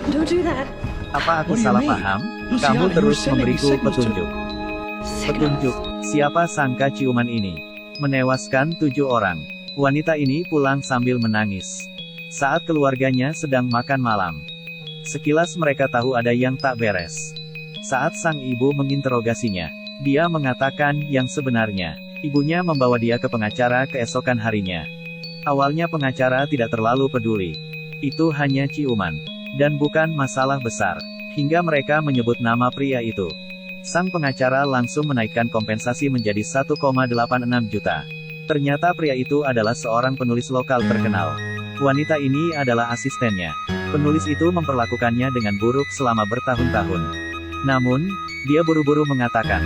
Don't do that. Apa aku What do you salah mean? paham? Luciana, Kamu you were terus sending me memberiku signals to- petunjuk. Signals. Petunjuk. Siapa sangka ciuman ini menewaskan 7 orang. Wanita ini pulang sambil menangis. Saat keluarganya sedang makan malam. Sekilas mereka tahu ada yang tak beres. Saat sang ibu menginterogasinya, dia mengatakan yang sebenarnya. Ibunya membawa dia ke pengacara keesokan harinya. Awalnya pengacara tidak terlalu peduli. Itu hanya ciuman. Dan bukan masalah besar. Hingga mereka menyebut nama pria itu. Sang pengacara langsung menaikkan kompensasi menjadi 1,86 juta. Ternyata pria itu adalah seorang penulis lokal terkenal. Wanita ini adalah asistennya. Penulis itu memperlakukannya dengan buruk selama bertahun-tahun. Namun, dia buru-buru mengatakan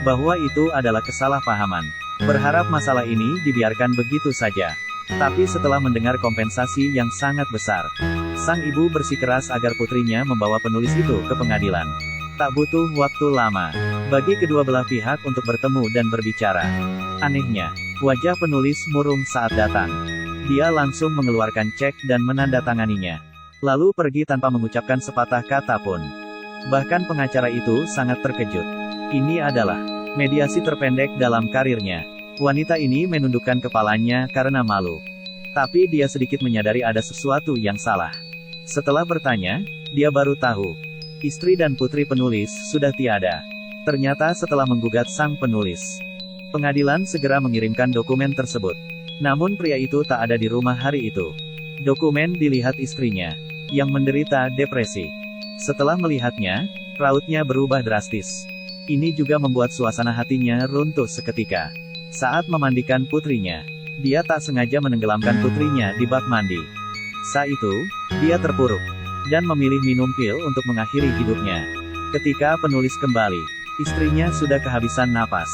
bahwa itu adalah kesalahpahaman. Berharap masalah ini dibiarkan begitu saja. Tapi setelah mendengar kompensasi yang sangat besar, sang ibu bersikeras agar putrinya membawa penulis itu ke pengadilan. Tak butuh waktu lama bagi kedua belah pihak untuk bertemu dan berbicara. Anehnya, wajah penulis murung saat datang. Dia langsung mengeluarkan cek dan menandatanganinya. Lalu pergi tanpa mengucapkan sepatah kata pun. Bahkan pengacara itu sangat terkejut. Ini adalah mediasi terpendek dalam karirnya. Wanita ini menundukkan kepalanya karena malu. Tapi dia sedikit menyadari ada sesuatu yang salah. Setelah bertanya, dia baru tahu. Istri dan putri penulis sudah tiada. Ternyata setelah menggugat sang penulis, pengadilan segera mengirimkan dokumen tersebut. Namun pria itu tak ada di rumah hari itu. Dokumen dilihat istrinya, yang menderita depresi. Setelah melihatnya, rautnya berubah drastis. Ini juga membuat suasana hatinya runtuh seketika. Saat memandikan putrinya, dia tak sengaja menenggelamkan putrinya di bak mandi. Saat itu, dia terpuruk dan memilih minum pil untuk mengakhiri hidupnya. Ketika penulis kembali, istrinya sudah kehabisan napas.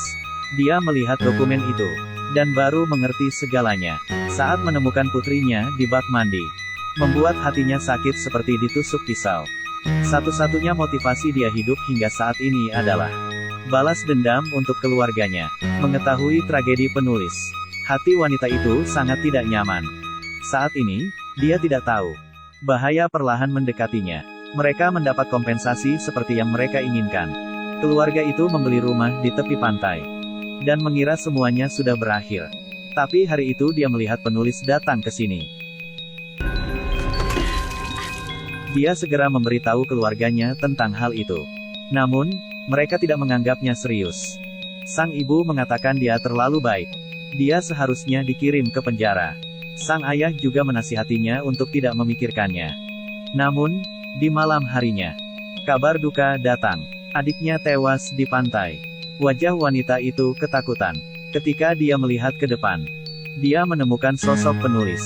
Dia melihat dokumen itu, dan baru mengerti segalanya. Saat menemukan putrinya di bak mandi, membuat hatinya sakit seperti ditusuk pisau. Satu-satunya motivasi dia hidup hingga saat ini adalah balas dendam untuk keluarganya. Mengetahui tragedi penulis, hati wanita itu sangat tidak nyaman. Saat ini, dia tidak tahu bahaya perlahan mendekatinya. Mereka mendapat kompensasi seperti yang mereka inginkan. Keluarga itu membeli rumah di tepi pantai dan mengira semuanya sudah berakhir. Tapi hari itu dia melihat penulis datang ke sini. Dia segera memberitahu keluarganya tentang hal itu. Namun, mereka tidak menganggapnya serius. Sang ibu mengatakan dia terlalu baik. Dia seharusnya dikirim ke penjara. Sang ayah juga menasihatinya untuk tidak memikirkannya. Namun, di malam harinya, kabar duka datang. Adiknya tewas di pantai. Wajah wanita itu ketakutan. Ketika dia melihat ke depan, dia menemukan sosok penulis.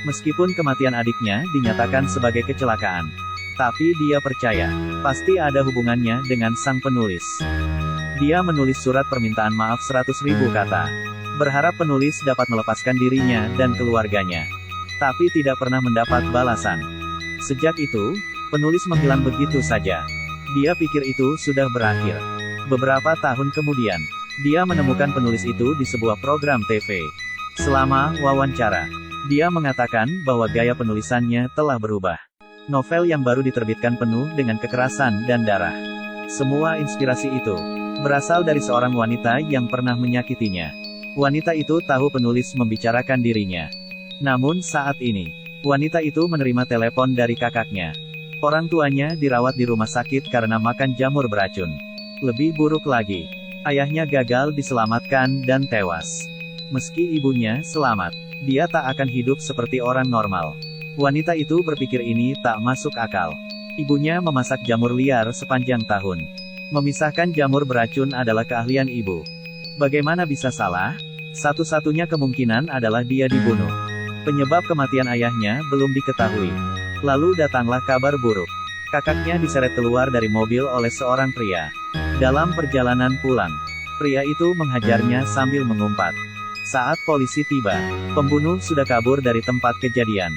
Meskipun kematian adiknya dinyatakan sebagai kecelakaan, tapi dia percaya, pasti ada hubungannya dengan sang penulis. Dia menulis surat permintaan maaf 100.000 kata. Berharap penulis dapat melepaskan dirinya dan keluarganya. Tapi tidak pernah mendapat balasan. Sejak itu, penulis menghilang begitu saja. Dia pikir itu sudah berakhir. Beberapa tahun kemudian, dia menemukan penulis itu di sebuah program TV. Selama wawancara, dia mengatakan bahwa gaya penulisannya telah berubah. Novel yang baru diterbitkan penuh dengan kekerasan dan darah. Semua inspirasi itu berasal dari seorang wanita yang pernah menyakitinya. Wanita itu tahu penulis membicarakan dirinya. Namun saat ini, wanita itu menerima telepon dari kakaknya. Orang tuanya dirawat di rumah sakit karena makan jamur beracun. Lebih buruk lagi, ayahnya gagal diselamatkan dan tewas. Meski ibunya selamat, dia tak akan hidup seperti orang normal. Wanita itu berpikir ini tak masuk akal. Ibunya memasak jamur liar sepanjang tahun. Memisahkan jamur beracun adalah keahlian ibu. Bagaimana bisa salah? Satu-satunya kemungkinan adalah dia dibunuh. Penyebab kematian ayahnya belum diketahui. Lalu datanglah kabar buruk. Kakaknya diseret keluar dari mobil oleh seorang pria. Dalam perjalanan pulang, pria itu menghajarnya sambil mengumpat. Saat polisi tiba, pembunuh sudah kabur dari tempat kejadian.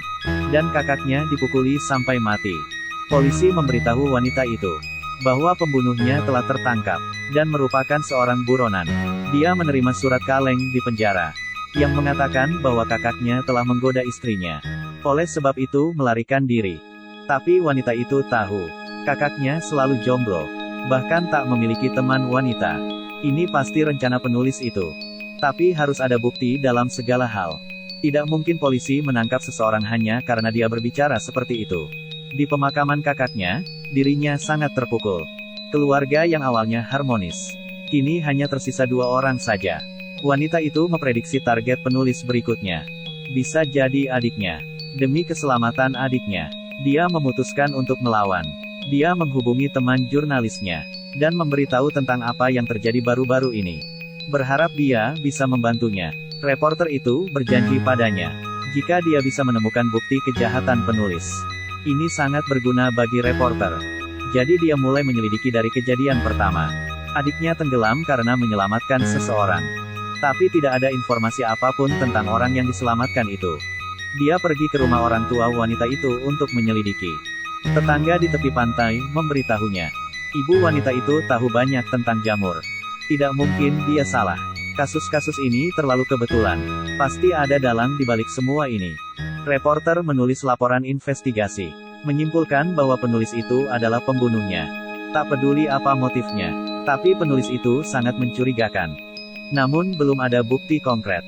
Dan kakaknya dipukuli sampai mati. Polisi memberitahu wanita itu bahwa pembunuhnya telah tertangkap dan merupakan seorang buronan. Dia menerima surat kaleng di penjara yang mengatakan bahwa kakaknya telah menggoda istrinya. Oleh sebab itu melarikan diri. Tapi wanita itu tahu, kakaknya selalu jomblo, bahkan tak memiliki teman wanita. Ini pasti rencana penulis itu. Tapi harus ada bukti dalam segala hal. Tidak mungkin polisi menangkap seseorang hanya karena dia berbicara seperti itu. Di pemakaman kakaknya, dirinya sangat terpukul. Keluarga yang awalnya harmonis, kini hanya tersisa 2 orang saja. Wanita itu memprediksi target penulis berikutnya. Bisa jadi adiknya. Demi keselamatan adiknya, dia memutuskan untuk melawan. Dia menghubungi teman jurnalisnya, dan memberitahu tentang apa yang terjadi baru-baru ini. Berharap dia bisa membantunya. Reporter itu berjanji padanya, jika dia bisa menemukan bukti kejahatan penulis. Ini sangat berguna bagi reporter. Jadi dia mulai menyelidiki dari kejadian pertama. Adiknya tenggelam karena menyelamatkan seseorang. Tapi tidak ada informasi apapun tentang orang yang diselamatkan itu. Dia pergi ke rumah orang tua wanita itu untuk menyelidiki. Tetangga di tepi pantai memberitahunya. Ibu wanita itu tahu banyak tentang jamur. Tidak mungkin dia salah. Kasus-kasus ini terlalu kebetulan. Pasti ada dalang di balik semua ini. Reporter menulis laporan investigasi, menyimpulkan bahwa penulis itu adalah pembunuhnya. Tak peduli apa motifnya, tapi penulis itu sangat mencurigakan. Namun belum ada bukti konkret.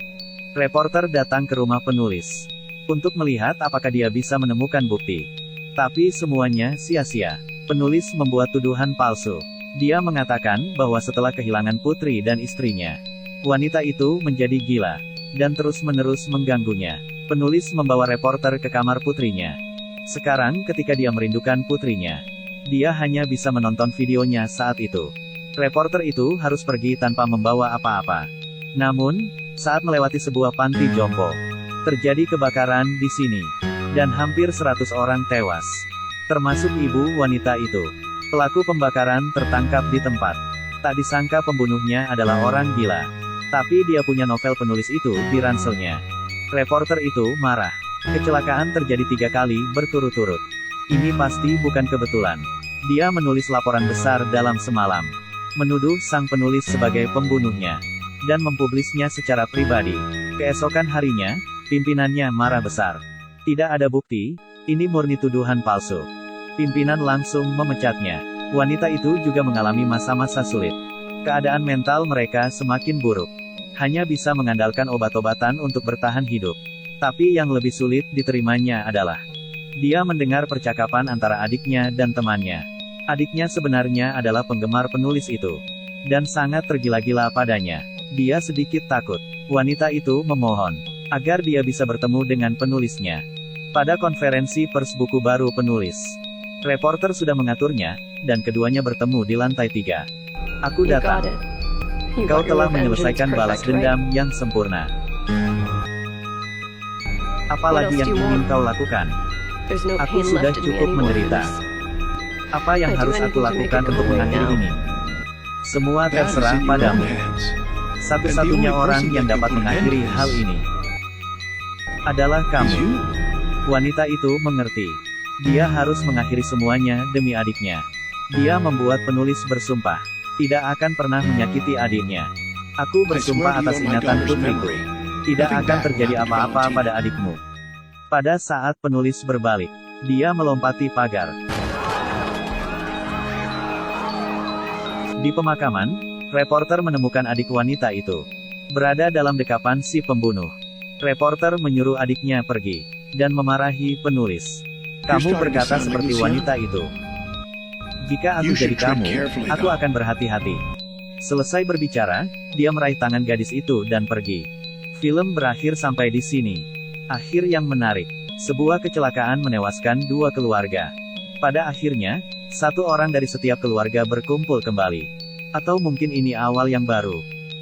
Reporter datang ke rumah penulis untuk melihat apakah dia bisa menemukan bukti. Tapi semuanya sia-sia. Penulis membuat tuduhan palsu. Dia mengatakan bahwa setelah kehilangan putri dan istrinya, wanita itu menjadi gila dan terus-menerus mengganggunya. Penulis membawa reporter ke kamar putrinya. Sekarang ketika dia merindukan putrinya, dia hanya bisa menonton videonya saat itu. Reporter itu harus pergi tanpa membawa apa-apa. Namun, saat melewati sebuah panti jompo, terjadi kebakaran di sini, dan hampir 100 orang tewas, termasuk ibu wanita itu. Pelaku pembakaran tertangkap di tempat. Tak disangka pembunuhnya adalah orang gila. Tapi dia punya novel penulis itu di ranselnya. Reporter itu marah. Kecelakaan terjadi 3 kali berturut-turut. Ini pasti bukan kebetulan. Dia menulis laporan besar dalam semalam, menuduh sang penulis sebagai pembunuhnya, dan mempublisnya secara pribadi. Keesokan harinya, pimpinannya marah besar. Tidak ada bukti, ini murni tuduhan palsu. Pimpinan langsung memecatnya. Wanita itu juga mengalami masa-masa sulit. Keadaan mental mereka semakin buruk. Hanya bisa mengandalkan obat-obatan untuk bertahan hidup. Tapi yang lebih sulit diterimanya adalah, dia mendengar percakapan antara adiknya dan temannya. Adiknya sebenarnya adalah penggemar penulis itu, dan sangat tergila-gila padanya. Dia sedikit takut. Wanita itu memohon agar dia bisa bertemu dengan penulisnya pada konferensi pers buku baru penulis. Reporter sudah mengaturnya, dan keduanya bertemu di lantai 3. Aku datang. Kau telah menyelesaikan balas dendam yang sempurna. Apalagi yang ingin kau lakukan? Aku sudah cukup menderita. Apa yang harus aku lakukan untuk mengakhiri ini? Semua terserah padamu. Satu-satunya orang yang dapat mengakhiri hal ini adalah kamu. Wanita itu mengerti. Dia harus mengakhiri semuanya demi adiknya. Dia membuat penulis bersumpah tidak akan pernah menyakiti adiknya. Aku bersumpah atas ingatan putriku, tidak akan terjadi apa-apa pada adikmu. Pada saat penulis berbalik, dia melompati pagar. Di pemakaman, reporter menemukan adik wanita itu berada dalam dekapan si pembunuh. Reporter menyuruh adiknya pergi dan memarahi penulis. Kamu berkata seperti wanita itu. Jika aku jadi kamu, aku akan berhati-hati. Selesai berbicara, dia meraih tangan gadis itu dan pergi. Film berakhir sampai di sini. Akhir yang menarik. Sebuah kecelakaan menewaskan 2 keluarga. Pada akhirnya, 1 orang dari setiap keluarga berkumpul kembali. Atau mungkin ini awal yang baru.